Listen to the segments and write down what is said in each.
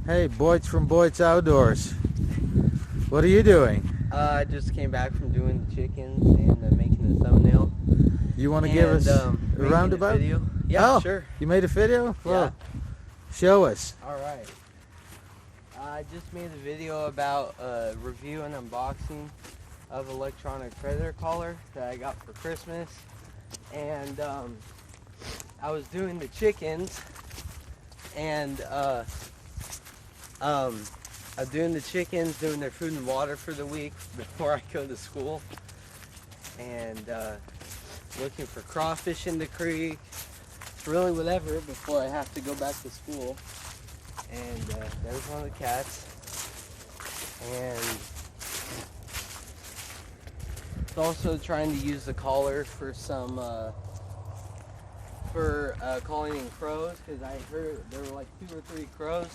Hey, Boyds from Boyds Outdoors. What are you doing? I just came back from doing the chickens and making the thumbnail. You want to give us a roundabout? Video. Yeah, oh, sure. You made a video? Well, Yeah. show us. All right. I just made a video about a review and unboxing of electronic predator collar that I got for Christmas, and I was doing the chickens, and I'm doing the chickens, doing their food and water for the week before I go to school, and looking for crawfish in the creek. It's really whatever before I have to go back to school. And there's one of the cats, and it's also trying to use the collar for some calling in crows, because I heard there were like 2 or 3 crows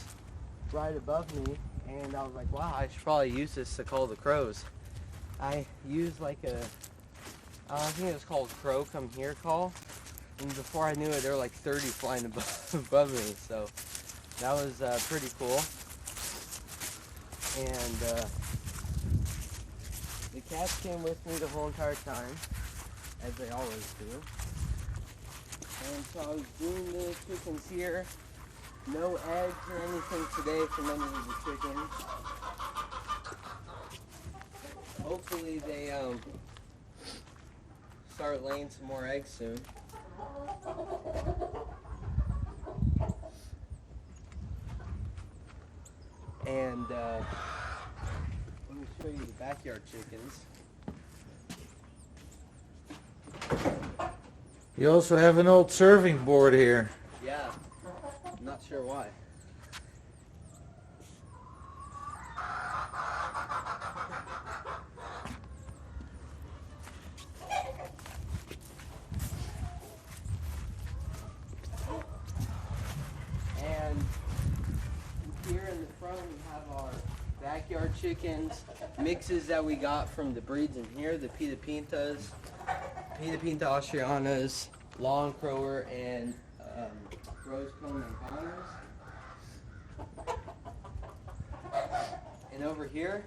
right above me, and I was like, wow, I should probably use this to call the crows. I used like I think it was called crow come here call, and before I knew it there were like 30 flying above me, so that was pretty cool. And the cats came with me the whole entire time, as they always do. And so I was doing the chickens here. No eggs or anything today for none of the chickens. Hopefully they start laying some more eggs soon. And let me show you the backyard chickens. You also have an old serving board here. Yeah, I'm not sure why. And here in the front we have our backyard chickens, mixes that we got from the breeds in here, the Pita Pintas, Pita Pinta Austrianas, Long Crower, and Rose Cone Mancanas. And over here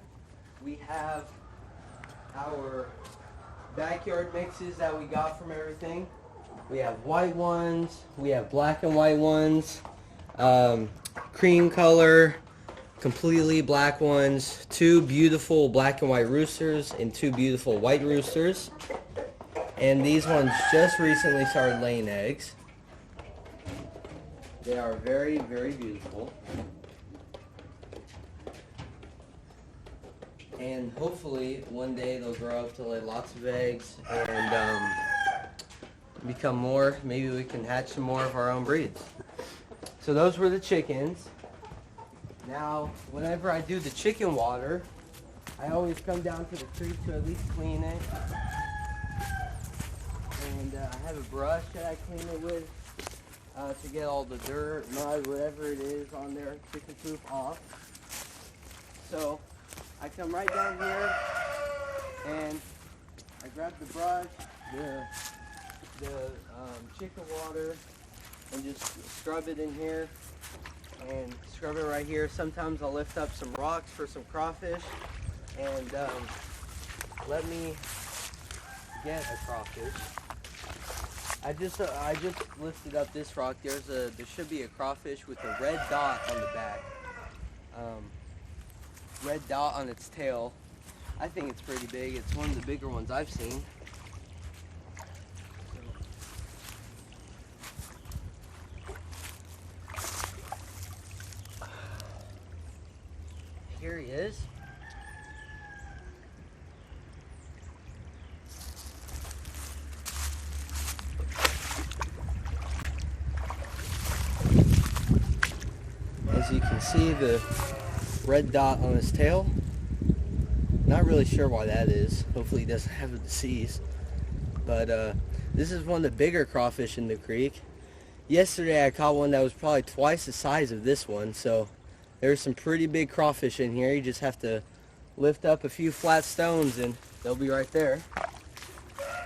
we have our backyard mixes that we got from everything. We have white ones, we have black and white ones, cream color, completely black ones, 2 beautiful black and white roosters, and 2 beautiful white roosters. And these ones just recently started laying eggs. They are very, very beautiful. And hopefully one day they'll grow up to lay lots of eggs and become more. Maybe we can hatch some more of our own breeds. So those were the chickens. Now, whenever I do the chicken water, I always come down to the creek to at least clean it. And I have a brush that I clean it with to get all the dirt, mud, whatever it is on there, chicken poop off. So I come right down here and I grab the brush, the chicken water, and just scrub it in here and scrub it right here. Sometimes I'll lift up some rocks for some crawfish, and let me get a crawfish. I just lifted up this rock. There should be a crawfish with a red dot on the back. Red dot on its tail. I think it's pretty big. It's one of the bigger ones I've seen. Here he is. As you can see, the red dot on his tail. Not really sure why that is. Hopefully he doesn't have a disease. But this is one of the bigger crawfish in the creek. Yesterday I caught one that was probably twice the size of this one, so there's some pretty big crawfish in here. You just have to lift up a few flat stones and they'll be right there.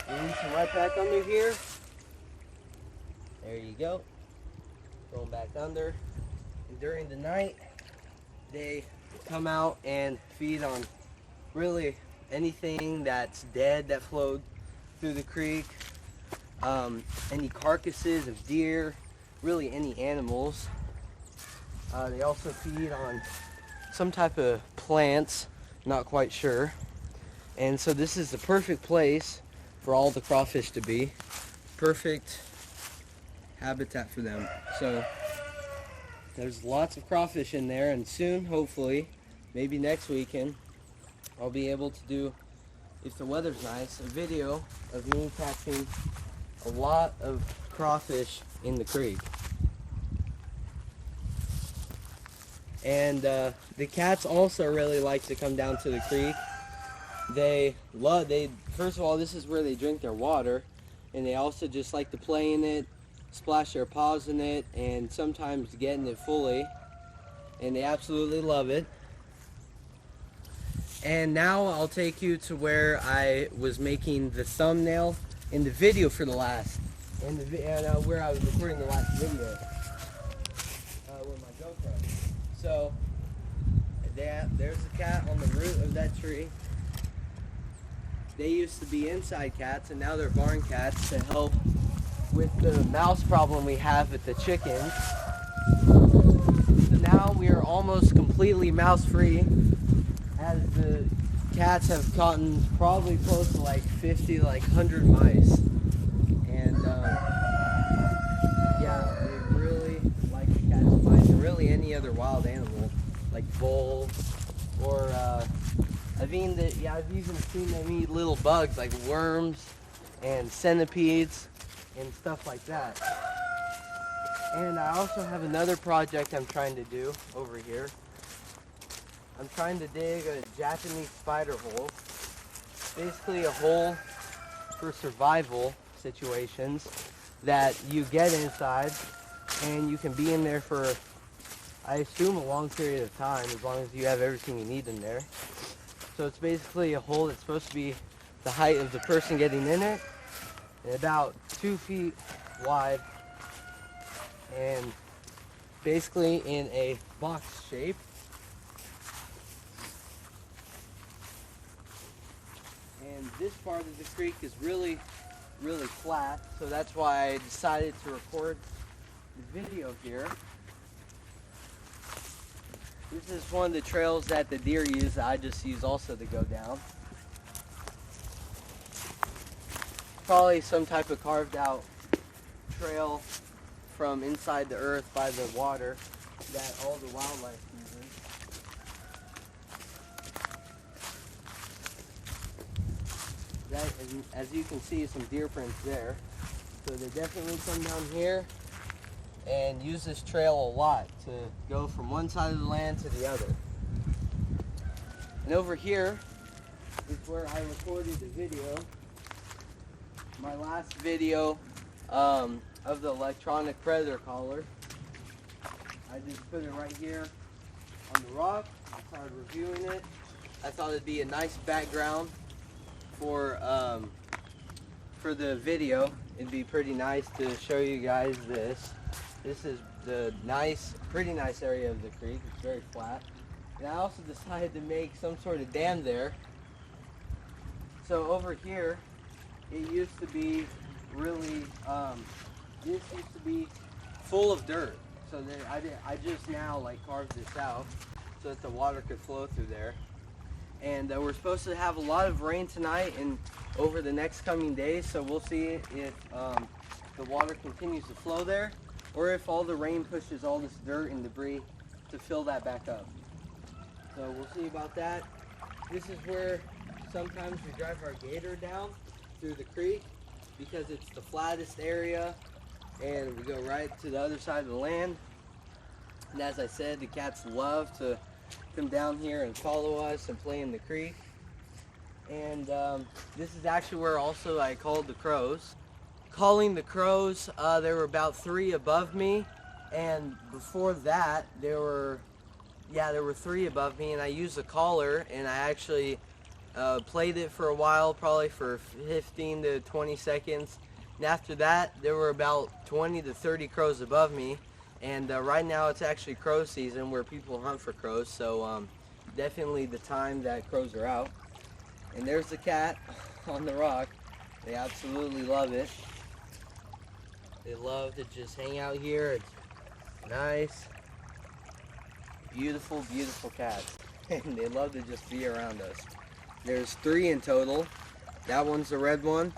Release them right back under here. There you go. Going back under. And during the night, They come out and feed on really anything that's dead that flowed through the creek, any carcasses of deer, really any animals. They also feed on some type of plants, not quite sure. And so this is the perfect place for all the crawfish to be. Perfect habitat for them. So there's lots of crawfish in there, and soon, hopefully, maybe next weekend, I'll be able to do, if the weather's nice, a video of me catching a lot of crawfish in the creek. And the cats also really like to come down to the creek. First of all, this is where they drink their water, and they also just like to play in it, splash their paws in it, and sometimes get in it fully, and they absolutely love it. And now I'll take you to where I was making the thumbnail in the video for the last, where I was recording the last video with my GoPro. So there's a cat on the root of that tree. They used to be inside cats, and now they're barn cats to help with the mouse problem we have with the chickens. So now we are almost completely mouse free, as the cats have gotten probably close to like 50 to like 100 mice. And yeah, they really like to catch mice, and really any other wild animal like voles, or I've even seen them eat little bugs like worms and centipedes and stuff like that. And I also have another project I'm trying to do over here. I'm trying to dig a Japanese spider hole. Basically a hole for survival situations that you get inside, and you can be in there for, I assume, a long period of time, as long as you have everything you need in there. So it's basically a hole that's supposed to be the height of the person getting in it, and about 2 feet wide, and basically in a box shape. And this part of the creek is really, really flat, so that's why I decided to record the video here. This is one of the trails that the deer use, that I just use also to go down. Probably some type of carved out trail from inside the earth by the water that all the wildlife uses. As you can see, some deer prints there. So they definitely come down here and use this trail a lot to go from one side of the land to the other. And over here is where I recorded the video, my last video of the electronic predator collar. I just put it right here on the rock. I started reviewing it. I thought it'd be a nice background for the video. It'd be pretty nice to show you guys this. This is the pretty nice area of the creek. It's very flat. And I also decided to make some sort of dam there. So over here, it used to be really, this used to be full of dirt. So I just now like carved this out so that the water could flow through there. And we're supposed to have a lot of rain tonight and over the next coming days. So we'll see if the water continues to flow there, or if all the rain pushes all this dirt and debris to fill that back up. So we'll see about that. This is where sometimes we drive our gator down through the creek, because it's the flattest area, and we go right to the other side of the land. And as I said, the cats love to come down here and follow us and play in the creek. And this is actually where also I called the crows. Calling the crows, there were about 3 above me, and before that there were 3 above me, and I used a caller, and I actually played it for a while, probably for 15 to 20 seconds, and after that there were about 20 to 30 crows above me, And right now it's actually crow season where people hunt for crows, so definitely the time that crows are out. And there's the cat on the rock. They absolutely love it. They love to just hang out here. It's nice, beautiful, beautiful cats. And they love to just be around us. There's 3 in total. That one's the red one.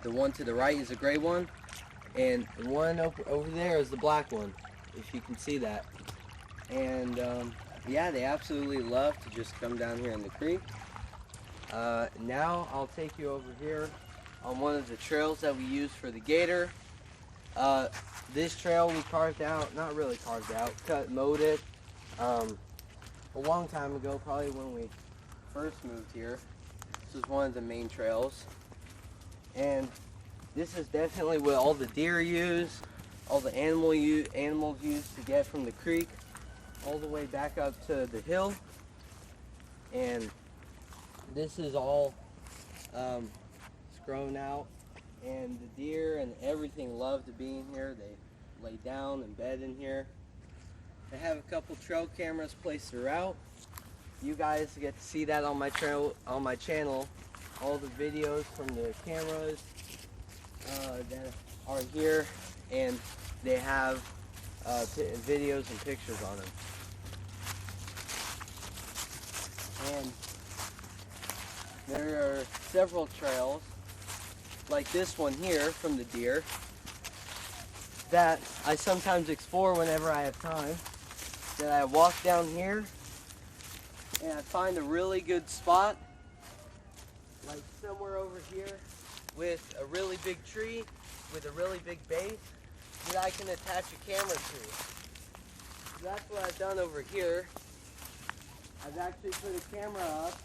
The one to the right is the gray one. And the one over there is the black one, if you can see that. And yeah, they absolutely love to just come down here in the creek. Now I'll take you over here on one of the trails that we use for the gator. This trail we carved out, not really carved out, mowed it a long time ago, probably when we first moved here. This is one of the main trails. And this is definitely what all the deer use, all the animals use to get from the creek all the way back up to the hill. And this is all it's grown out, and the deer and everything love to be in here. They lay down and bed in here. I have a couple trail cameras placed throughout. You guys get to see that on my channel. All the videos from the cameras that are here, and they have videos and pictures on them. And there are several trails, like this one here from the deer, that I sometimes explore whenever I have time. That I walk down here and I find a really good spot, like somewhere over here with a really big tree with a really big base that I can attach a camera to. So that's what I've done over here. I've actually put a camera up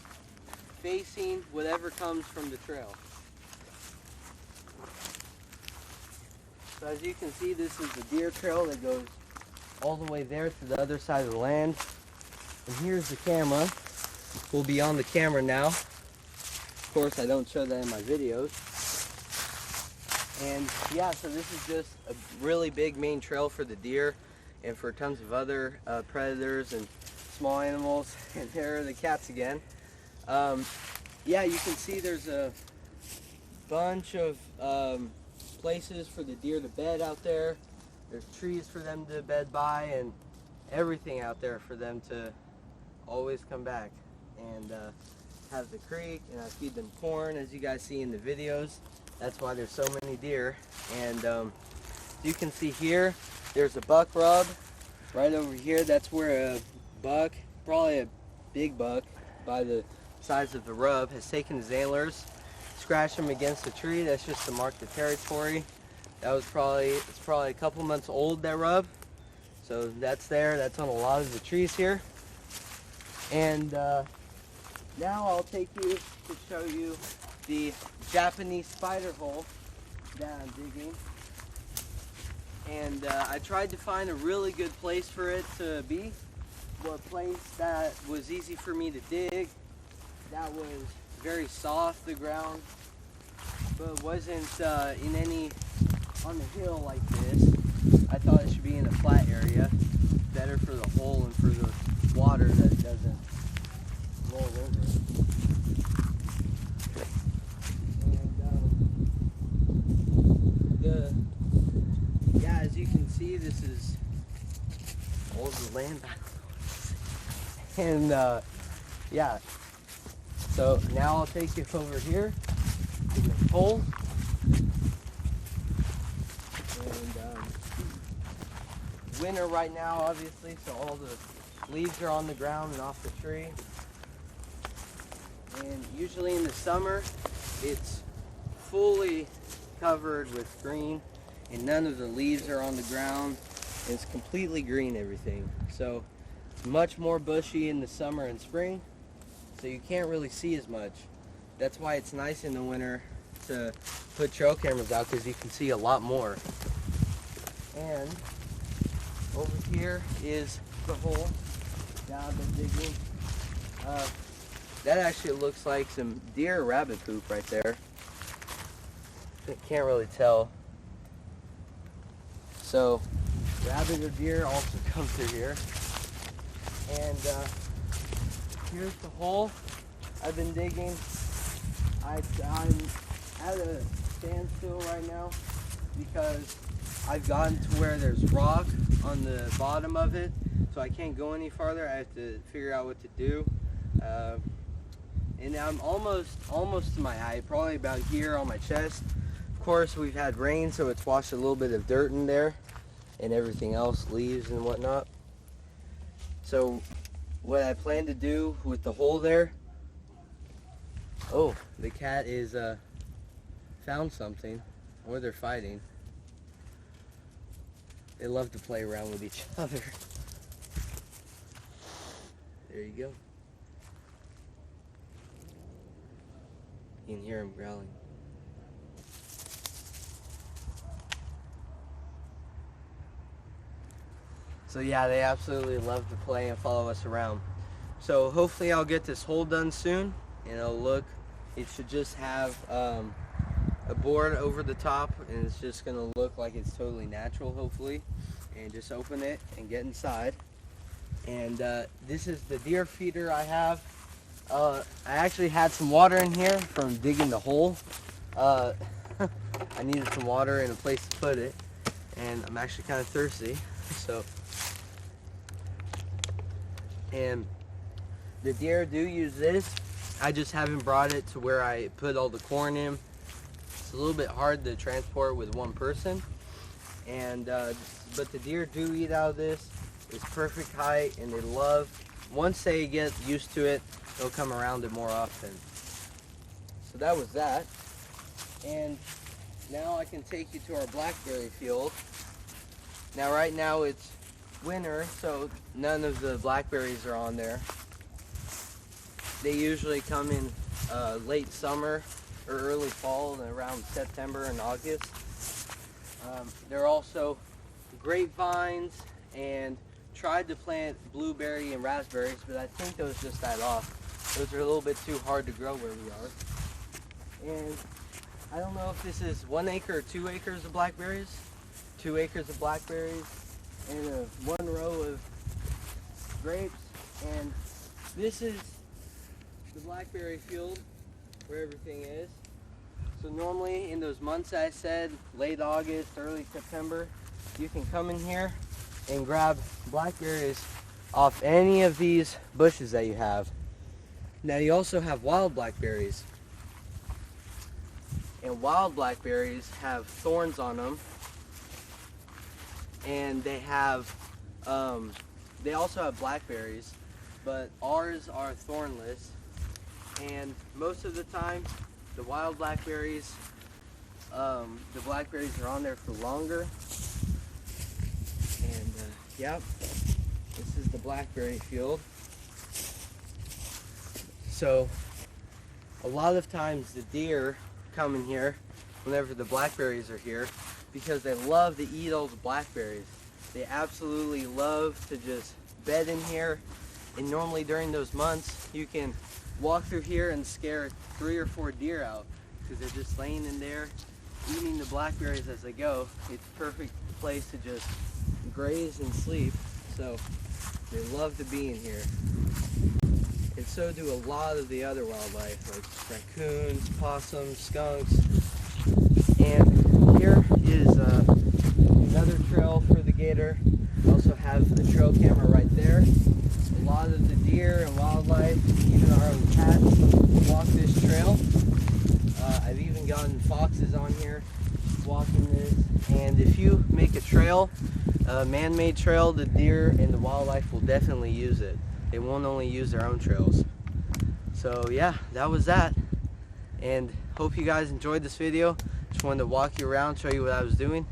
facing whatever comes from the trail. So as you can see, this is the deer trail that goes all the way there to the other side of the land. And here's the camera. We'll be on the camera now. Of course, I don't show that in my videos. And yeah, so this is just a really big main trail for the deer and for tons of other predators and small animals. And there are the cats again. Yeah, you can see there's a bunch of places for the deer to bed out there. There's trees for them to bed by and everything out there for them to always come back. And have the creek, and I feed them corn, as you guys see in the videos. That's why there's so many deer. And you can see here, there's a buck rub right over here. That's where a buck, probably a big buck by the size of the rub, has taken his antlers, scratched them against the tree. That's just to mark the territory. That was it's probably a couple months old, that rub. So that's there. That's on a lot of the trees here. And now I'll take you to show you the Japanese spider hole that I'm digging. And I tried to find a really good place for it to be, a place that was easy for me to dig, that was very soft, the ground, but wasn't in any on the hill like this. I thought it should be in a flat area, better for the hole and for the water that it doesn't roll over. And yeah, as you can see, this is all the land. And yeah, so now I'll take you over here to the hole. And winter right now, obviously, so all the leaves are on the ground and off the tree. And usually in the summer, it's fully covered with green, and none of the leaves are on the ground. It's completely green, everything. So it's much more bushy in the summer and spring, so you can't really see as much. That's why it's nice in the winter to put trail cameras out, because you can see a lot more. And over here is the hole that I've been digging. That actually looks like some deer or rabbit poop right there. I can't really tell. So rabbit or deer also come through here. And here's the hole I've been digging. I'm at a standstill right now because I've gotten to where there's rock on the bottom of it, so I can't go any farther. I have to figure out what to do. And I'm almost to my height, probably about here on my chest. Of course, we've had rain, so it's washed a little bit of dirt in there and everything else, leaves and whatnot. So what I plan to do with the hole there, oh, the cat is found something, or they're fighting. They love to play around with each other. There you go. You can hear him growling. So yeah, they absolutely love to play and follow us around. So hopefully I'll get this hole done soon, and it should just have a board over the top, and it's just gonna look like it's totally natural, hopefully. And just open it and get inside. And this is the deer feeder I have. I actually had some water in here from digging the hole. I needed some water and a place to put it, and I'm actually kind of thirsty. So, and the deer do use this. I just haven't brought it to where I put all the corn in. It's a little bit hard to transport with one person, and but the deer do eat out of this. It's perfect height, and they love. Once they get used to it, they'll come around it more often. So that was that. And now I can take you to our blackberry field. Now right now it's winter, so none of the blackberries are on there. They usually come in late summer or early fall, around September and August. There are also grapevines, and tried to plant blueberry and raspberries, but I think those just died off. Those are a little bit too hard to grow where we are. And I don't know if this is 1 acre or 2 acres of blackberries. 2 acres of blackberries and 1 row of grapes. And this is the blackberry field where everything is. So normally in those months I said, late August, early September, you can come in here and grab blackberries off any of these bushes that you have. Now you also have wild blackberries. And wild blackberries have thorns on them. And they also have blackberries, but ours are thornless. And most of the time, the wild blackberries, the blackberries are on there for longer. And yep, this is the blackberry field. So a lot of times the deer come in here whenever the blackberries are here because they love to eat all the blackberries. They absolutely love to just bed in here, and normally during those months you can walk through here and scare 3 or 4 deer out because they're just laying in there eating the blackberries as they go. It's a perfect place to just graze and sleep, so they love to be in here. And so do a lot of the other wildlife, like raccoons, possums, skunks. And here is another trail for the gator. I also have the trail camera right there. A lot of the deer and wildlife, even our own cats, walk this trail. I've even gotten foxes on here walking this. And if you make a trail, a man-made trail, the deer and the wildlife will definitely use it. They won't only use their own trails. So yeah, that was that. And hope you guys enjoyed this video. Just wanted to walk you around, show you what I was doing.